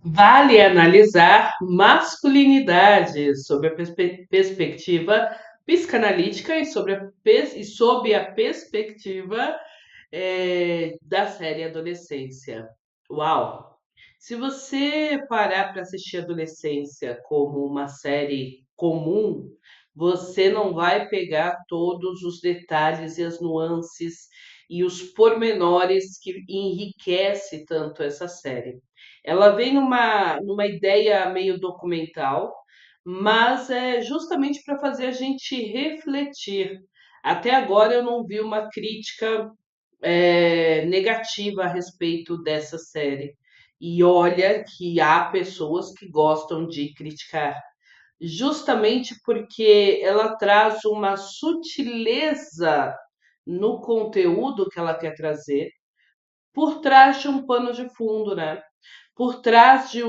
Vale analisar masculinidade sob a perspectiva psicanalítica e sob a perspectiva da série Adolescência. Uau! Se você parar para assistir Adolescência como uma série comum, você não vai pegar todos os detalhes e as nuances e os pormenores que enriquece tanto essa série. Ela vem numa ideia meio documental, mas é justamente para fazer a gente refletir. Até agora eu não vi uma crítica negativa a respeito dessa série. E olha que há pessoas que gostam de criticar, justamente porque ela traz uma sutileza no conteúdo que ela quer trazer, por trás de um pano de fundo, né? Por trás de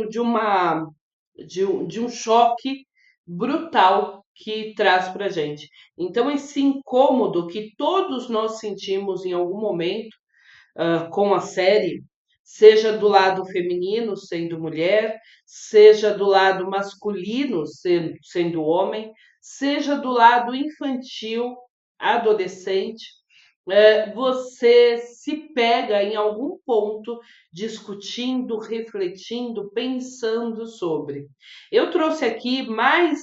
um choque brutal que traz para gente. Então, esse incômodo que todos nós sentimos em algum momento com a série, seja do lado feminino, sendo mulher, seja do lado masculino, sendo homem, seja do lado infantil, adolescente, você se pega em algum ponto discutindo, refletindo, pensando sobre. Eu trouxe aqui mais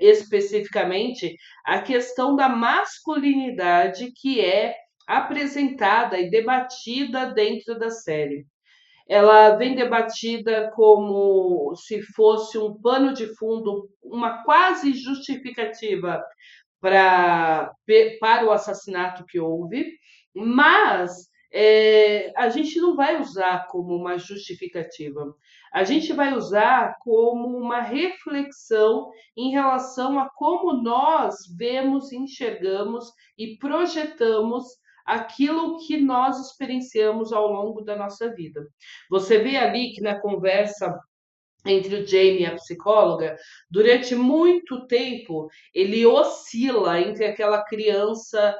especificamente a questão da masculinidade que é apresentada e debatida dentro da série. Ela vem debatida como se fosse um pano de fundo, uma quase justificativa para o assassinato que houve, mas a gente não vai usar como uma justificativa. A gente vai usar como uma reflexão em relação a como nós vemos, enxergamos e projetamos aquilo que nós experienciamos ao longo da nossa vida. Você vê ali que na conversa entre o Jamie e a psicóloga, durante muito tempo ele oscila entre aquela criança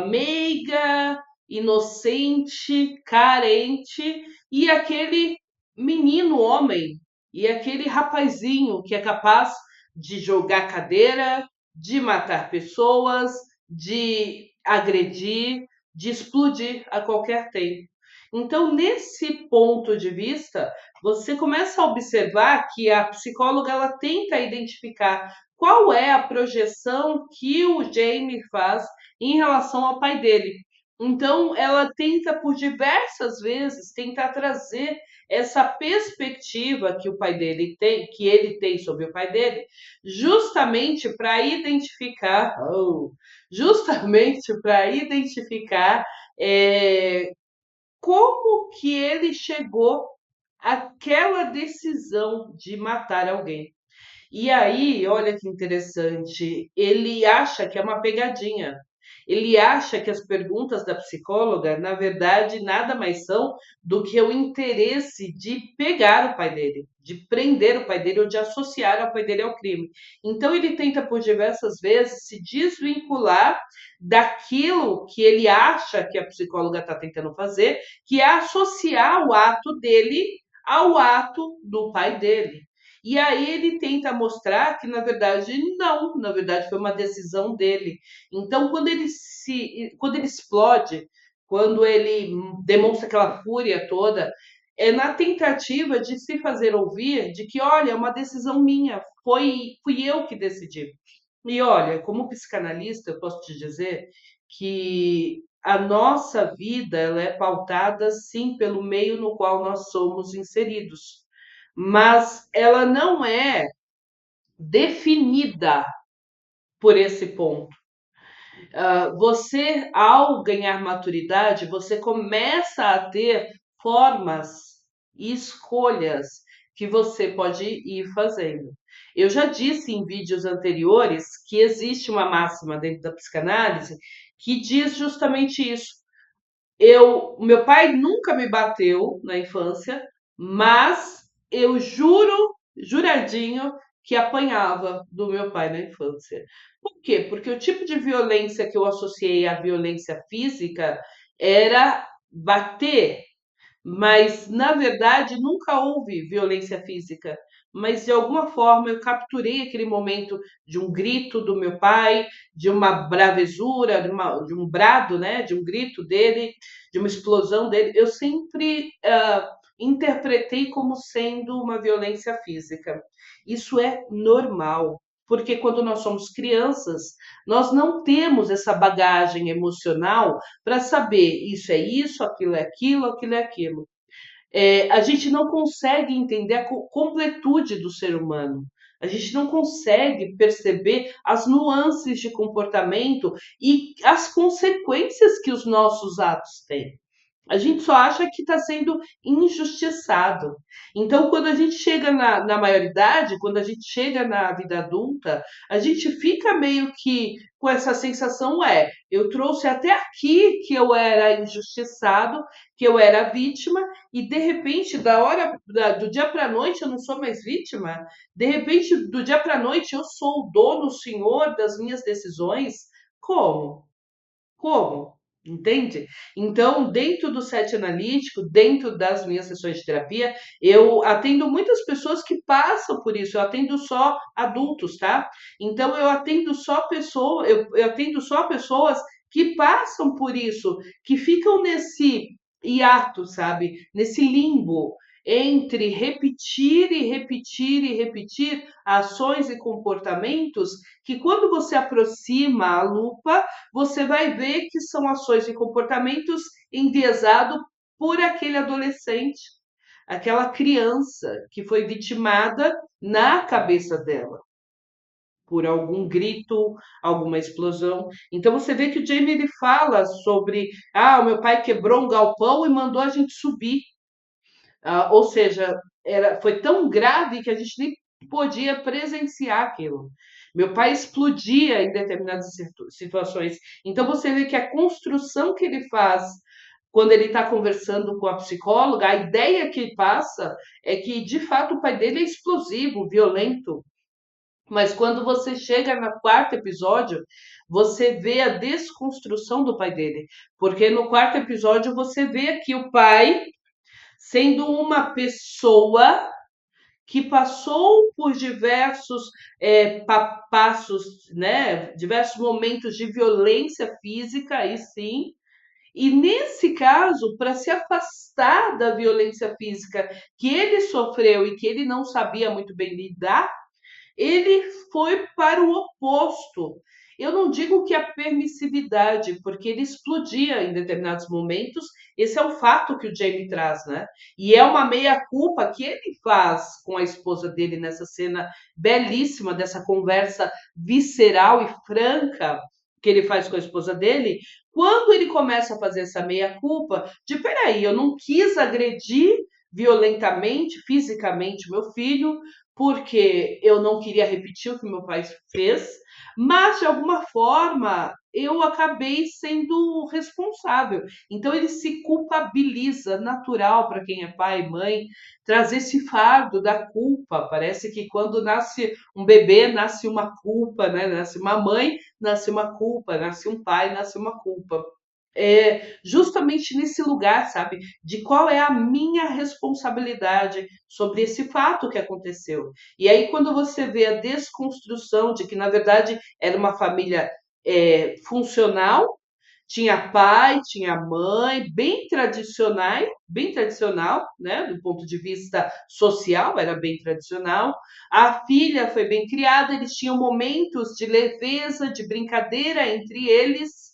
meiga, inocente, carente e aquele menino homem e aquele rapazinho que é capaz de jogar cadeira, de matar pessoas, de agredir, de explodir a qualquer tempo. Então, nesse ponto de vista, você começa a observar que a psicóloga ela tenta identificar qual é a projeção que o Jamie faz em relação ao pai dele. Então, ela tenta por diversas vezes tentar trazer essa perspectiva que o pai dele tem, que ele tem sobre o pai dele, justamente para identificar, justamente para identificar como que ele chegou àquela decisão de matar alguém. E aí, olha que interessante, ele acha que é uma pegadinha. Ele acha que as perguntas da psicóloga, na verdade, nada mais são do que o interesse de pegar o pai dele, de prender o pai dele ou de associar o pai dele ao crime. Então, ele tenta por diversas vezes se desvincular daquilo que ele acha que a psicóloga está tentando fazer, que é associar o ato dele ao ato do pai dele. E aí ele tenta mostrar que, na verdade, não, na verdade foi uma decisão dele. Então, quando ele explode, quando ele demonstra aquela fúria toda, é na tentativa de se fazer ouvir de que, olha, é uma decisão minha, fui eu que decidi. E olha, como psicanalista, eu posso te dizer que a nossa vida ela é pautada sim pelo meio no qual nós somos inseridos, mas ela não é definida por esse ponto. Você, ao ganhar maturidade, você começa a ter formas e escolhas que você pode ir fazendo. Eu já disse em vídeos anteriores que existe uma máxima dentro da psicanálise que diz justamente isso. Meu pai nunca me bateu na infância, mas eu juro, juradinho, que apanhava do meu pai na infância. Por quê? Porque o tipo de violência que eu associei à violência física era bater, mas na verdade nunca houve violência física. Mas de alguma forma eu capturei aquele momento de um grito do meu pai, de uma bravesura, de um brado, né, de um grito dele, de uma explosão dele. Eu sempre interpretei como sendo uma violência física. Isso é normal, porque quando nós somos crianças, nós não temos essa bagagem emocional para saber isso, aquilo é aquilo, aquilo é aquilo. A gente não consegue entender a completude do ser humano. A gente não consegue perceber as nuances de comportamento e as consequências que os nossos atos têm. A gente só acha que está sendo injustiçado. Então, quando a gente chega na maioridade, quando a gente chega na vida adulta, a gente fica meio que com essa sensação, eu trouxe até aqui que eu era injustiçado, que eu era vítima, e de repente, do dia para a noite, eu não sou mais vítima. De repente, do dia para a noite, eu sou o dono, o senhor das minhas decisões. Como? Como? Entende? Então, dentro do set analítico, dentro das minhas sessões de terapia, eu atendo muitas pessoas que passam por isso. Eu atendo só adultos, tá? Então, eu atendo só pessoas que passam por isso, que ficam nesse hiato, sabe? Nesse limbo entre repetir e repetir e repetir ações e comportamentos que, quando você aproxima a lupa, você vai ver que são ações e comportamentos enviesados por aquele adolescente, aquela criança que foi vitimada na cabeça dela por algum grito, alguma explosão. Então você vê que o Jamie ele fala sobre, o meu pai quebrou um galpão e mandou a gente subir. Ou seja, foi tão grave que a gente nem podia presenciar aquilo. Meu pai explodia em determinadas situações. Então você vê que a construção que ele faz quando ele está conversando com a psicóloga, a ideia que ele passa é que de fato o pai dele é explosivo, violento. Mas quando você chega no quarto episódio, você vê a desconstrução do pai dele. Porque no quarto episódio você vê que o pai sendo uma pessoa que passou por diversos passos, né, diversos momentos de violência física, aí sim. E nesse caso, para se afastar da violência física que ele sofreu e que ele não sabia muito bem lidar, ele foi para o oposto. Eu não digo que a permissividade, porque ele explodia em determinados momentos, esse é o fato que o Jamie traz, né? E é uma meia-culpa que ele faz com a esposa dele nessa cena belíssima dessa conversa visceral e franca que ele faz com a esposa dele, quando ele começa a fazer essa meia-culpa de peraí, eu não quis agredir violentamente, fisicamente meu filho, porque eu não queria repetir o que meu pai fez, mas de alguma forma eu acabei sendo responsável. Então ele se culpabiliza, natural para quem é pai e mãe, trazer esse fardo da culpa. Parece que quando nasce um bebê, nasce uma culpa, né? Nasce uma mãe, nasce uma culpa, nasce um pai, nasce uma culpa. Justamente nesse lugar, sabe, de qual é a minha responsabilidade sobre esse fato que aconteceu. E aí, quando você vê a desconstrução de que, na verdade, era uma família funcional, tinha pai, tinha mãe, bem tradicional, né, do ponto de vista social, era bem tradicional. A filha foi bem criada, eles tinham momentos de leveza, de brincadeira entre eles,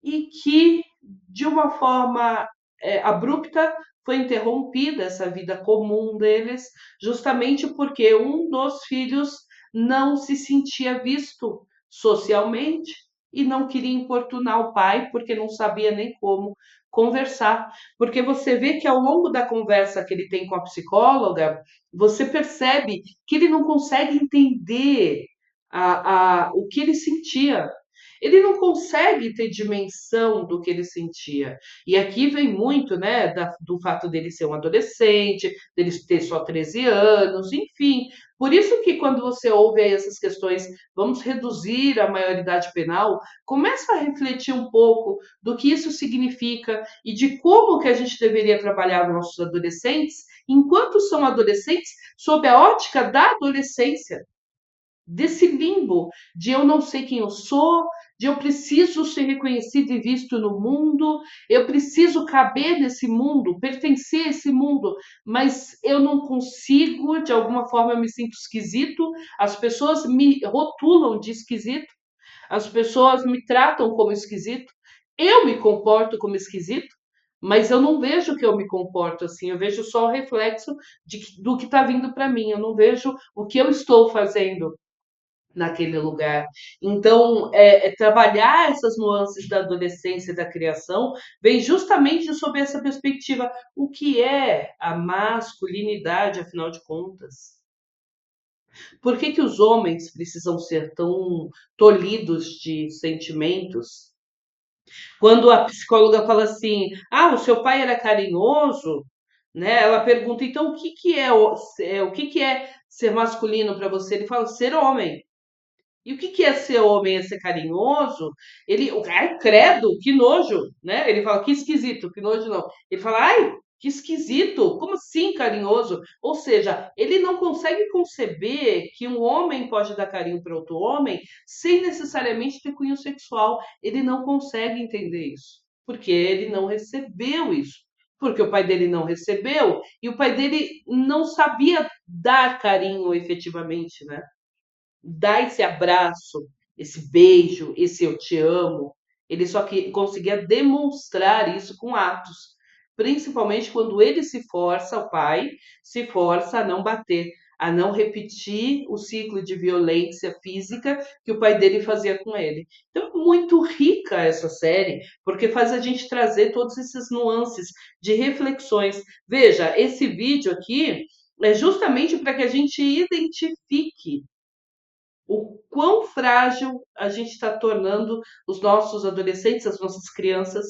e que, de uma forma abrupta, foi interrompida essa vida comum deles, justamente porque um dos filhos não se sentia visto socialmente e não queria importunar o pai, porque não sabia nem como conversar. Porque você vê que ao longo da conversa que ele tem com a psicóloga, você percebe que ele não consegue entender o que ele sentia. ele não consegue ter dimensão do que ele sentia. E aqui vem muito, né, do fato dele ser um adolescente, dele ter só 13 anos, enfim. Por isso que quando você ouve aí essas questões, vamos reduzir a maioridade penal, começa a refletir um pouco do que isso significa e de como que a gente deveria trabalhar os nossos adolescentes, enquanto são adolescentes, sob a ótica da adolescência, desse limbo de eu não sei quem eu sou, de eu preciso ser reconhecido e visto no mundo, eu preciso caber nesse mundo, pertencer a esse mundo, mas eu não consigo, de alguma forma eu me sinto esquisito, as pessoas me rotulam de esquisito, as pessoas me tratam como esquisito, eu me comporto como esquisito, mas eu não vejo que eu me comporto assim, eu vejo só o reflexo do que está vindo para mim, eu não vejo o que eu estou fazendo naquele lugar. Então, trabalhar essas nuances da adolescência e da criação vem justamente sob essa perspectiva. O que é a masculinidade, afinal de contas? Por que que os homens precisam ser tão tolhidos de sentimentos? Quando a psicóloga fala assim, ah, o seu pai era carinhoso, né? Ela pergunta, então o que que o que que é ser masculino para você? Ele fala, ser homem. E o que que é ser homem? É ser carinhoso? Ai, credo, que nojo, né? Ele fala, que esquisito, que nojo não. Ele fala, ai, que esquisito, como assim carinhoso? Ou seja, ele não consegue conceber que um homem pode dar carinho para outro homem sem necessariamente ter cunho sexual. Ele não consegue entender isso, porque ele não recebeu isso. Porque o pai dele não recebeu e o pai dele não sabia dar carinho efetivamente, né? Dar esse abraço, esse beijo, esse eu te amo. Ele só que conseguia demonstrar isso com atos, principalmente quando ele se força, o pai se força a não bater, a não repetir o ciclo de violência física que o pai dele fazia com ele. Então, muito rica essa série, porque faz a gente trazer todas essas nuances de reflexões. Veja, esse vídeo aqui é justamente para que a gente identifique o quão frágil a gente está tornando os nossos adolescentes, as nossas crianças,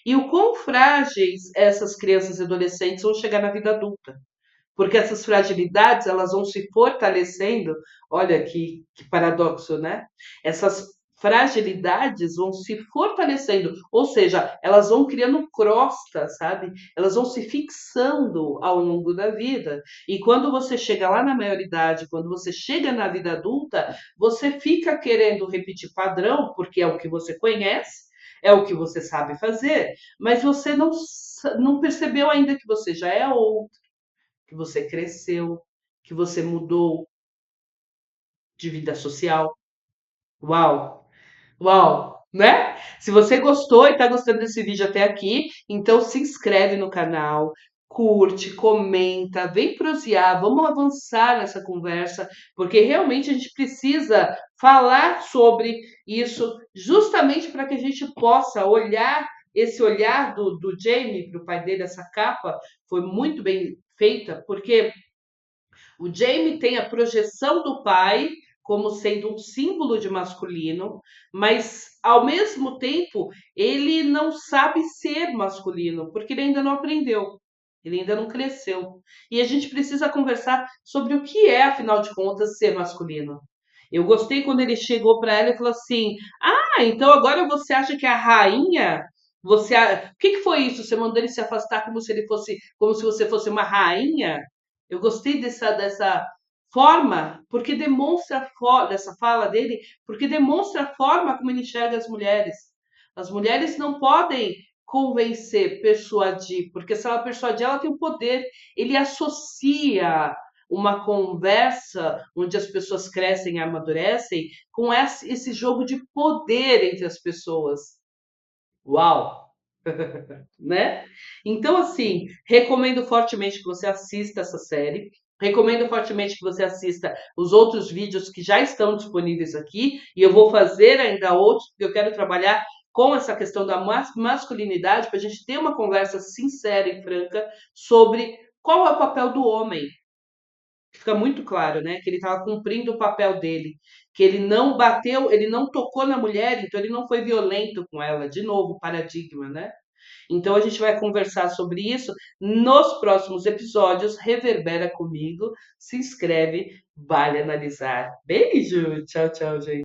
e o quão frágeis essas crianças e adolescentes vão chegar na vida adulta. Porque essas fragilidades, elas vão se fortalecendo, olha que paradoxo, né? Essas fragilidades vão se fortalecendo, ou seja, elas vão criando crosta, sabe? Elas vão se fixando ao longo da vida. E quando você chega lá na maioridade, quando você chega na vida adulta, você fica querendo repetir padrão, porque é o que você conhece, é o que você sabe fazer, mas você não percebeu ainda que você já é outro, que você cresceu, que você mudou de vida social. Uau! Uau! Né? Se você gostou e está gostando desse vídeo até aqui, então se inscreve no canal, curte, comenta, vem prosear, vamos avançar nessa conversa, porque realmente a gente precisa falar sobre isso, justamente para que a gente possa olhar esse olhar do Jamie para o pai dele, essa capa foi muito bem feita, porque o Jamie tem a projeção do pai como sendo um símbolo de masculino, mas ao mesmo tempo ele não sabe ser masculino, porque ele ainda não aprendeu, ele ainda não cresceu. E a gente precisa conversar sobre o que é, afinal de contas, ser masculino. Eu gostei quando ele chegou para ela e falou assim: Ah, então agora você acha que a rainha. O que que foi isso? Você mandou ele se afastar como se ele fosse, como se você fosse uma rainha? Eu gostei dessa forma, porque demonstra dessa fala dele, porque demonstra a forma como ele enxerga as mulheres. As mulheres não podem convencer, persuadir, porque se ela persuadir, ela tem o poder. Ele associa uma conversa onde as pessoas crescem e amadurecem com esse jogo de poder entre as pessoas. Uau! Né? Então, assim, recomendo fortemente que você assista essa série. Recomendo fortemente que você assista os outros vídeos que já estão disponíveis aqui. E eu vou fazer ainda outros, porque eu quero trabalhar com essa questão da masculinidade, para a gente ter uma conversa sincera e franca sobre qual é o papel do homem Fica muito claro, né, que ele estava cumprindo o papel dele, que ele não bateu, ele não tocou na mulher, então ele não foi violento com ela. De novo, paradigma, né? Então a gente vai conversar sobre isso nos próximos episódios. Reverbera comigo, se inscreve, vale analisar. Beijo, tchau, tchau, gente.